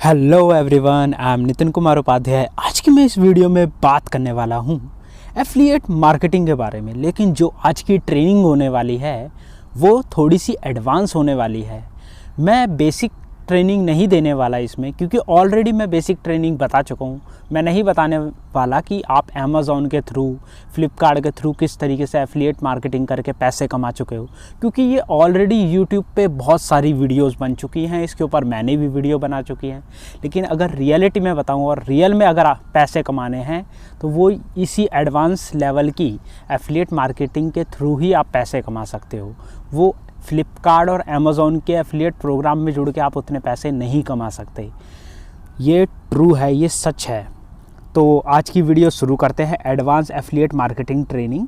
Hello everyone, I am Nitin Kumar Upadhyay. आज की मैं इस वीडियो में बात करने वाला हूँ एफिलिएट मार्केटिंग के बारे में। लेकिन जो आज की ट्रेनिंग होने वाली है वो थोड़ी सी एडवांस होने वाली है। मैं बेसिक ट्रेनिंग नहीं देने वाला इसमें, क्योंकि ऑलरेडी मैं बेसिक ट्रेनिंग बता चुका हूँ। मैं नहीं बताने वाला कि आप अमेज़ॉन के थ्रू, फ्लिपकार्ट के थ्रू किस तरीके से एफिलिएट मार्केटिंग करके पैसे कमा चुके हो, क्योंकि ये ऑलरेडी यूट्यूब पे बहुत सारी वीडियोस बन चुकी हैं। इसके ऊपर मैंने भी वीडियो बना चुकी हैं। लेकिन अगर रियलिटी में बताऊँ और रियल में अगर पैसे कमाने हैं तो वो इसी एडवांस लेवल की एफिलिएट मार्केटिंग के थ्रू ही आप पैसे कमा सकते हो। वो फ्लिपकार्ट और अमेज़ॉन के एफिलिएट प्रोग्राम में जुड़ के आप उतने पैसे नहीं कमा सकते। ये ट्रू है, ये सच है। तो आज की वीडियो शुरू करते हैं, एडवांस एफिलिएट मार्केटिंग ट्रेनिंग।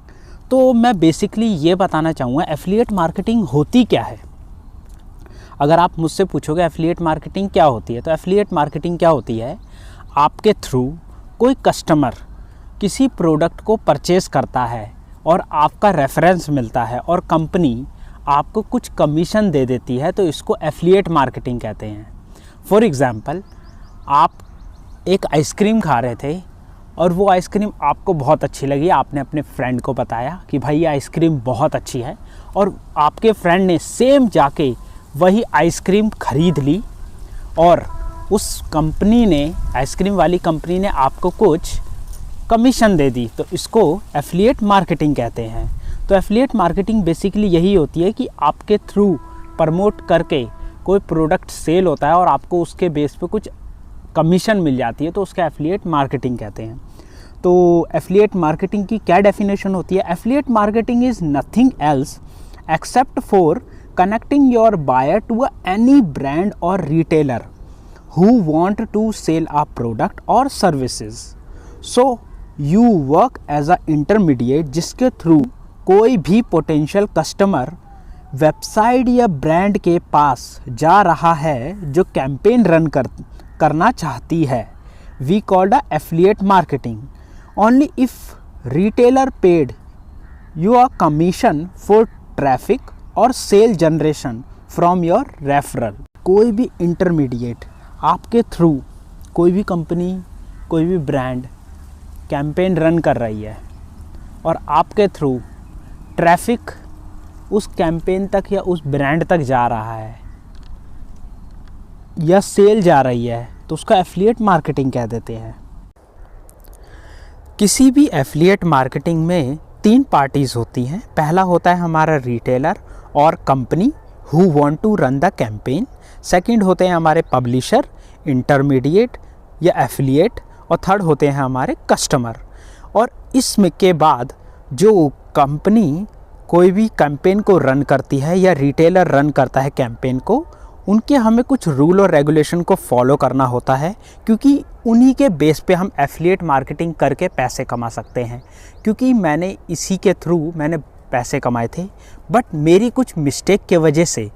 तो मैं बेसिकली ये बताना चाहूँगा एफिलिएट मार्केटिंग होती क्या है। अगर आप मुझसे पूछोगे एफिलिएट मार्केटिंग क्या होती है, तो एफिलिएट मार्केटिंग क्या होती है, आपके थ्रू कोई कस्टमर किसी प्रोडक्ट को परचेज़ करता है और आपका रेफरेंस मिलता है और कंपनी आपको कुछ कमीशन दे देती है, तो इसको एफिलिएट मार्केटिंग कहते हैं। फॉर एग्ज़ाम्पल, आप एक आइसक्रीम खा रहे थे और वो आइसक्रीम आपको बहुत अच्छी लगी। आपने अपने फ्रेंड को बताया कि भाई ये आइसक्रीम बहुत अच्छी है, और आपके फ्रेंड ने सेम जाके वही आइसक्रीम ख़रीद ली और उस कंपनी ने, आइसक्रीम वाली कंपनी ने आपको कुछ कमीशन दे दी, तो इसको एफिलिएट मार्केटिंग कहते हैं। तो एफिलिएट मार्केटिंग बेसिकली यही होती है कि आपके थ्रू प्रमोट करके कोई प्रोडक्ट सेल होता है और आपको उसके बेस पे कुछ कमीशन मिल जाती है, तो उसका एफिलिएट मार्केटिंग कहते हैं। तो एफिलिएट मार्केटिंग की क्या डेफिनेशन होती है? Affiliate marketing is nothing else except for connecting your buyer to any brand और retailer who want to sell a product और services. So you work as a intermediate, जिसके थ्रू कोई भी potential customer website या brand के पास जा रहा है जो कैंपेन रन करना चाहती है। We called a affiliate marketing only if retailer paid you a commission for traffic और sale generation from your referral. कोई भी इंटरमीडिएट आपके थ्रू, कोई भी कंपनी, कोई भी ब्रांड कैंपेन रन कर रही है और आपके थ्रू ट्रैफिक उस कैंपेन तक या उस ब्रांड तक जा रहा है या सेल जा रही है, तो उसका एफिलिएट मार्केटिंग कह देते हैं। किसी भी एफिलिएट मार्केटिंग में 3 पार्टीज़ होती हैं। पहला होता है हमारा रिटेलर और company who want to run the campaign. Second होते हैं हमारे पब्लिशर, इंटरमीडिएट या एफिलिएट, और थर्ड होते हैं हमारे कस्टमर। और इसमें के बाद जो कंपनी कोई भी कैंपेन को रन करती है या रिटेलर रन करता है कैंपेन को, उनके हमें कुछ रूल और रेगुलेशन को फॉलो करना होता है, क्योंकि उन्हीं के बेस पे हम एफिलिएट मार्केटिंग करके पैसे कमा सकते हैं। क्योंकि मैंने इसी के थ्रू मैंने पैसे कमाए थे, बट मेरी कुछ मिस्टेक के वजह से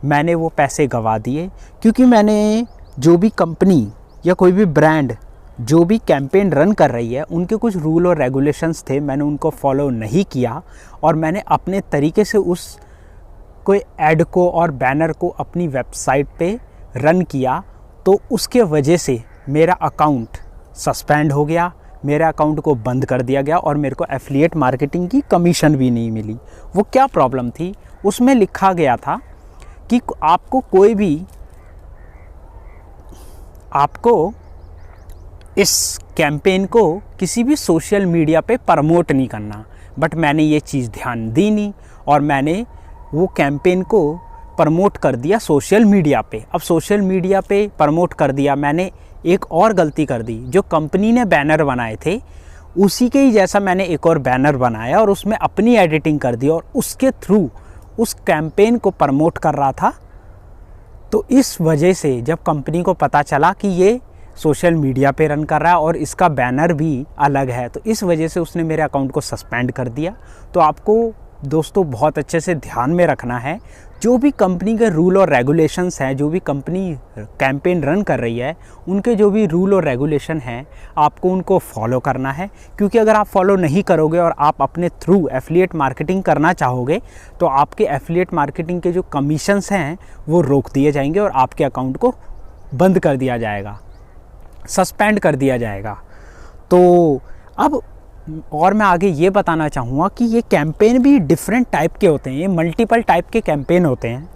मैंने वो पैसे गंवा दिए। क्योंकि मैंने जो भी कंपनी या कोई भी ब्रांड जो भी कैंपेन रन कर रही है, उनके कुछ रूल और रेगुलेशंस थे, मैंने उनको फॉलो नहीं किया और मैंने अपने तरीके से उस कोई ऐड को और बैनर को अपनी वेबसाइट पे रन किया, तो उसके वजह से मेरा अकाउंट सस्पेंड हो गया, मेरे अकाउंट को बंद कर दिया गया और मेरे को एफिलिएट मार्केटिंग की कमीशन भी नहीं मिली। वो क्या प्रॉब्लम थी? उसमें लिखा गया था कि आपको इस कैंपेन को किसी भी सोशल मीडिया पे प्रमोट नहीं करना। बट मैंने ये चीज़ ध्यान दी नहीं और मैंने वो कैंपेन को प्रमोट कर दिया सोशल मीडिया पे। अब सोशल मीडिया पे प्रमोट कर दिया, मैंने एक और गलती कर दी। जो कंपनी ने बैनर बनाए थे उसी के ही जैसा मैंने एक और बैनर बनाया और उसमें अपनी एडिटिंग कर दी और उसके थ्रू उस कैंपेन को प्रमोट कर रहा था। तो इस वजह से जब कंपनी को पता चला कि ये सोशल मीडिया पे रन कर रहा है और इसका बैनर भी अलग है, तो इस वजह से उसने मेरे अकाउंट को सस्पेंड कर दिया। तो आपको दोस्तों बहुत अच्छे से ध्यान में रखना है, जो भी कंपनी के रूल और रेगुलेशंस हैं, जो भी कंपनी कैंपेन रन कर रही है, उनके जो भी रूल और रेगुलेशन हैं आपको उनको फॉलो करना है। क्योंकि अगर आप फॉलो नहीं करोगे और आप अपने थ्रू एफिलिएट मार्केटिंग करना चाहोगे, तो आपके एफिलिएट मार्केटिंग के जो कमीशंस हैं वो रोक दिए जाएंगे और आपके अकाउंट को बंद कर दिया जाएगा, सस्पेंड कर दिया जाएगा। तो अब और मैं आगे ये बताना चाहूँगा कि ये कैंपेन भी डिफरेंट टाइप के होते हैं, ये मल्टीपल टाइप के कैंपेन होते हैं,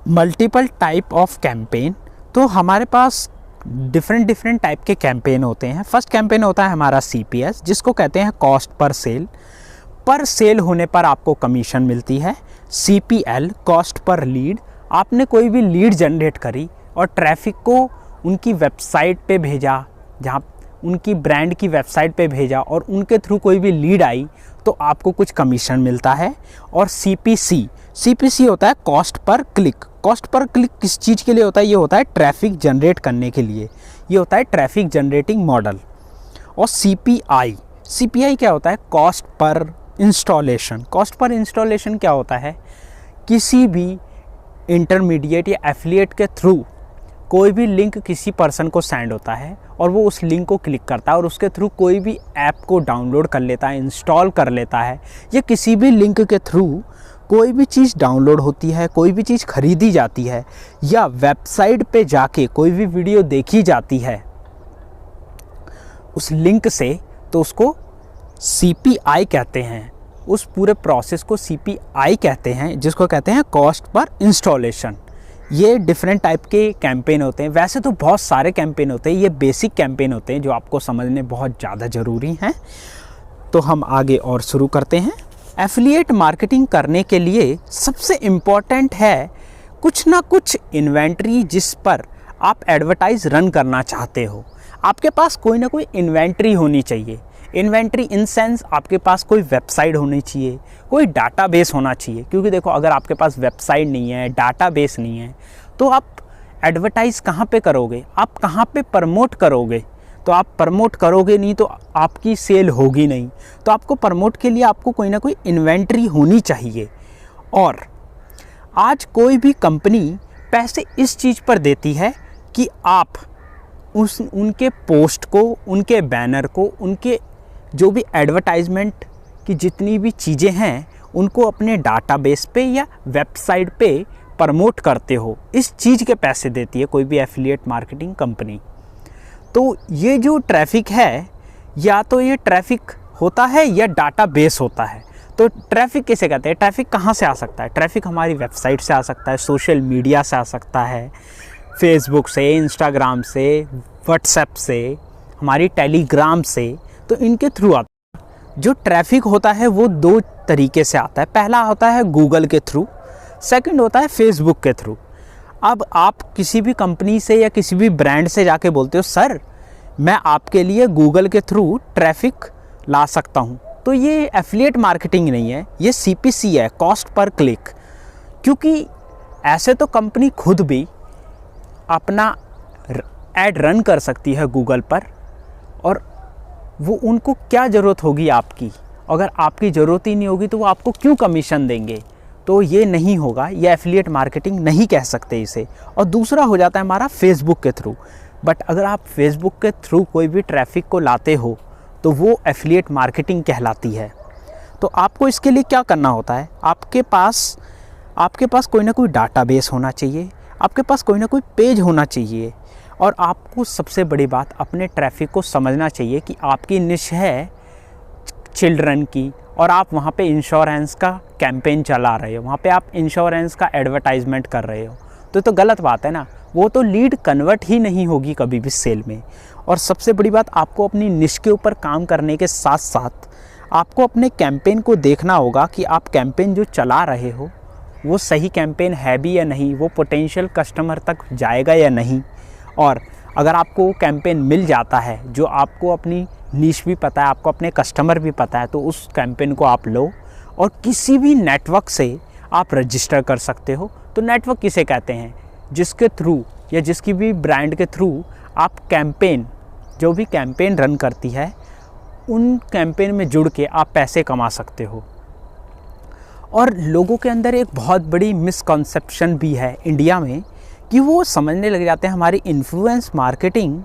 मल्टीपल टाइप ऑफ कैंपेन। तो हमारे पास डिफरेंट टाइप के कैंपेन होते हैं। फर्स्ट कैंपेन होता है हमारा CPS, जिसको कहते हैं कॉस्ट पर सेल। पर सेल होने पर आपको कमीशन मिलती है। CPL कॉस्ट पर लीड, आपने कोई भी लीड जनरेट करी और ट्रैफिक को उनकी वेबसाइट पे भेजा, जहाँ उनकी ब्रांड की वेबसाइट पे भेजा और उनके थ्रू कोई भी लीड आई तो आपको कुछ कमीशन मिलता है। और CPC होता है cost per click. Cost per click किस चीज़ के लिए होता है? ये होता है ट्रैफिक जनरेट करने के लिए, ये होता है ट्रैफिक जनरेटिंग मॉडल। और CPI क्या होता है? Cost per installation. Cost per installation क्या होता है? किसी भी इंटरमीडिएट या एफिलिएट के थ्रू कोई भी लिंक किसी पर्सन को सेंड होता है और वो उस लिंक को क्लिक करता है और उसके थ्रू कोई भी ऐप को डाउनलोड कर लेता है, इंस्टॉल कर लेता है, या किसी भी लिंक के थ्रू कोई भी चीज़ डाउनलोड होती है, कोई भी चीज़ खरीदी जाती है, या वेबसाइट पे जाके कोई भी वीडियो देखी जाती है उस लिंक से, तो उसको CPI कहते हैं। उस पूरे प्रोसेस को CPI कहते हैं, जिसको कहते हैं कॉस्ट पर इंस्टॉलेशन। ये डिफरेंट टाइप के कैंपेन होते हैं। वैसे तो बहुत सारे कैंपेन होते हैं, ये बेसिक कैंपेन होते हैं जो आपको समझने बहुत ज़्यादा ज़रूरी हैं। तो हम आगे और शुरू करते हैं। एफिलिएट मार्केटिंग करने के लिए सबसे इम्पॉर्टेंट है कुछ ना कुछ इन्वेंट्री जिस पर आप एडवर्टाइज रन करना चाहते हो। आपके पास कोई ना कोई इन्वेंट्री होनी चाहिए। इन्वेंट्री इन सेंस आपके पास कोई वेबसाइट होनी चाहिए, कोई डाटाबेस होना चाहिए। क्योंकि देखो, अगर आपके पास वेबसाइट नहीं है, डाटाबेस नहीं है, तो आप एडवर्टाइज़ कहाँ पे करोगे? आप कहाँ पे प्रमोट करोगे? तो आप प्रमोट करोगे नहीं तो आपकी सेल होगी नहीं। तो आपको प्रमोट के लिए आपको कोई ना कोई इन्वेंट्री होनी चाहिए। और आज कोई भी कंपनी पैसे इस चीज़ पर देती है कि आप उनके पोस्ट को, उनके बैनर को, उनके जो भी एडवर्टाइजमेंट की जितनी भी चीज़ें हैं उनको अपने डाटाबेस पे या वेबसाइट पे प्रमोट करते हो, इस चीज़ के पैसे देती है कोई भी एफिलिएट मार्केटिंग कंपनी। तो ये जो ट्रैफिक है, या तो ये ट्रैफिक होता है या डाटाबेस होता है। तो ट्रैफिक किसे कहते हैं? ट्रैफिक कहाँ से आ सकता है? ट्रैफिक हमारी वेबसाइट से आ सकता है, सोशल मीडिया से आ सकता है, फेसबुक से, इंस्टाग्राम से, व्हाट्सएप से, हमारी टेलीग्राम से। तो इनके थ्रू आता है। जो ट्रैफिक होता है वो दो तरीके से आता है। पहला होता है गूगल के थ्रू, सेकंड होता है फेसबुक के थ्रू। अब आप किसी भी कंपनी से या किसी भी ब्रांड से जाके बोलते हो, सर मैं आपके लिए गूगल के थ्रू ट्रैफिक ला सकता हूँ, तो ये एफिलिएट मार्केटिंग नहीं है, ये CPC है, कॉस्ट पर क्लिक। क्योंकि ऐसे तो कंपनी खुद भी अपना ऐड रन कर सकती है गूगल पर, और वो उनको क्या ज़रूरत होगी आपकी? अगर आपकी ज़रूरत ही नहीं होगी तो वो आपको क्यों कमीशन देंगे? तो ये नहीं होगा, ये एफिलिएट मार्केटिंग नहीं कह सकते इसे। और दूसरा हो जाता है हमारा फेसबुक के थ्रू। बट अगर आप फेसबुक के थ्रू कोई भी ट्रैफिक को लाते हो तो वो एफिलिएट मार्केटिंग कहलाती है। तो आपको इसके लिए क्या करना होता है? आपके पास कोई ना कोई डाटाबेस होना चाहिए, आपके पास कोई ना कोई पेज होना चाहिए, और आपको सबसे बड़ी बात अपने ट्रैफिक को समझना चाहिए कि आपकी निश है चिल्ड्रन की, और आप वहाँ पे इंश्योरेंस का कैंपेन चला रहे हो, वहाँ पे आप इंश्योरेंस का एडवर्टाइजमेंट कर रहे हो, तो गलत बात है ना। वो तो लीड कन्वर्ट ही नहीं होगी कभी भी सेल में। और सबसे बड़ी बात, आपको अपनी निश के ऊपर काम करने के साथ साथ आपको अपने कैंपेन को देखना होगा कि आप कैंपेन जो चला रहे हो वो सही कैंपेन है भी या नहीं, वो पोटेंशियल कस्टमर तक जाएगा या नहीं। और अगर आपको कैंपेन मिल जाता है जो आपको अपनी नीश भी पता है, आपको अपने कस्टमर भी पता है, तो उस कैंपेन को आप लो और किसी भी नेटवर्क से आप रजिस्टर कर सकते हो। तो नेटवर्क किसे कहते हैं? जिसके थ्रू या जिसकी भी ब्रांड के थ्रू आप कैंपेन, जो भी कैंपेन रन करती है, उन कैंपेन में जुड़ के आप पैसे कमा सकते हो। और लोगों के अंदर एक बहुत बड़ी मिसकॉन्सेप्शन भी है इंडिया में कि वो समझने लग जाते हैं हमारी इन्फ्लुएंस मार्केटिंग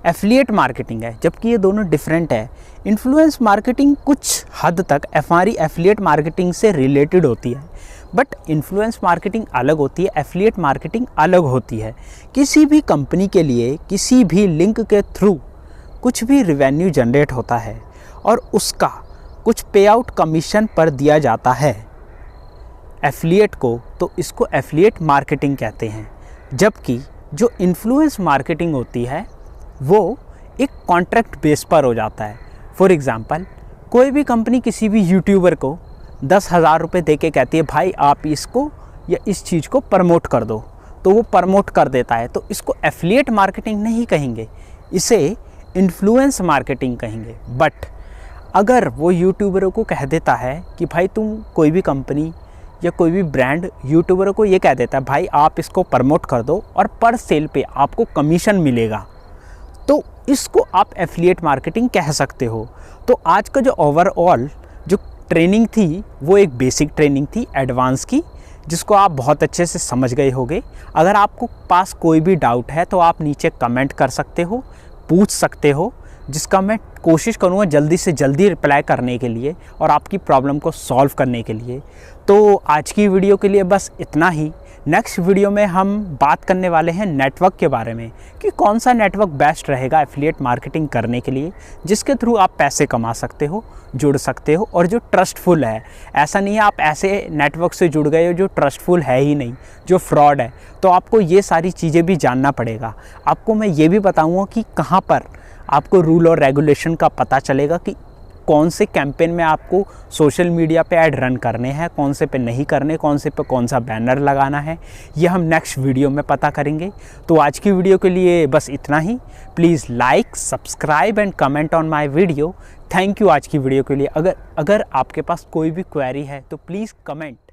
एफिलिएट मार्केटिंग है, जबकि ये दोनों डिफरेंट है। इन्फ्लुएंस मार्केटिंग कुछ हद तक हमारी एफिलिएट मार्केटिंग से रिलेटेड होती है, बट इन्फ्लुएंस मार्केटिंग अलग होती है, एफिलिएट मार्केटिंग अलग होती है। किसी भी कंपनी के लिए किसी भी लिंक के थ्रू कुछ भी रिवेन्यू जनरेट होता है और उसका कुछ पे आउट कमीशन पर दिया जाता है एफिलिएट को, तो इसको एफिलिएट मार्केटिंग कहते हैं। जबकि जो इन्फ्लुएंस मार्केटिंग होती है वो एक कॉन्ट्रैक्ट बेस पर हो जाता है। फॉर एग्ज़ाम्पल, कोई भी कंपनी किसी भी यूट्यूबर को 10,000 रुपये दे के कहती है भाई आप इसको या इस चीज़ को प्रमोट कर दो, तो वो प्रमोट कर देता है। तो इसको एफिलिएट मार्केटिंग नहीं कहेंगे, इसे इन्फ्लुएंस मार्केटिंग कहेंगे। बट अगर वो यूट्यूबरों को कह देता है कि भाई तुम, कोई भी कंपनी या कोई भी ब्रांड यूट्यूबरों को ये कह देता है भाई आप इसको प्रमोट कर दो और पर सेल पे आपको कमीशन मिलेगा, तो इसको आप एफिलिएट मार्केटिंग कह सकते हो। तो आज का जो ओवरऑल जो ट्रेनिंग थी वो एक बेसिक ट्रेनिंग थी एडवांस की, जिसको आप बहुत अच्छे से समझ गए होंगे। अगर आपको पास कोई भी डाउट है तो आप नीचे कमेंट कर सकते हो, पूछ सकते हो, जिसका मैं कोशिश करूँगा जल्दी से जल्दी रिप्लाई करने के लिए और आपकी प्रॉब्लम को सॉल्व करने के लिए। तो आज की वीडियो के लिए बस इतना ही। नेक्स्ट वीडियो में हम बात करने वाले हैं नेटवर्क के बारे में कि कौन सा नेटवर्क बेस्ट रहेगा एफिलिएट मार्केटिंग करने के लिए, जिसके थ्रू आप पैसे कमा सकते हो, जुड़ सकते हो और जो ट्रस्टफुल है। ऐसा नहीं है आप ऐसे नेटवर्क से जुड़ गए हो जो ट्रस्टफुल है ही नहीं, जो फ्रॉड है। तो आपको ये सारी चीज़ें भी जानना पड़ेगा। आपको मैं ये भी बताऊँगा कि कहाँ पर आपको रूल और रेगुलेशन का पता चलेगा कि कौन से कैंपेन में आपको सोशल मीडिया पे ऐड रन करने हैं, कौन से पे नहीं करने, कौन से पे कौन सा बैनर लगाना है, ये हम नेक्स्ट वीडियो में पता करेंगे। तो आज की वीडियो के लिए बस इतना ही। Please like, subscribe and comment on my video. Thank you आज की वीडियो के लिए। अगर आपके पास कोई भी क्वेरी है तो प्लीज़ कमेंट।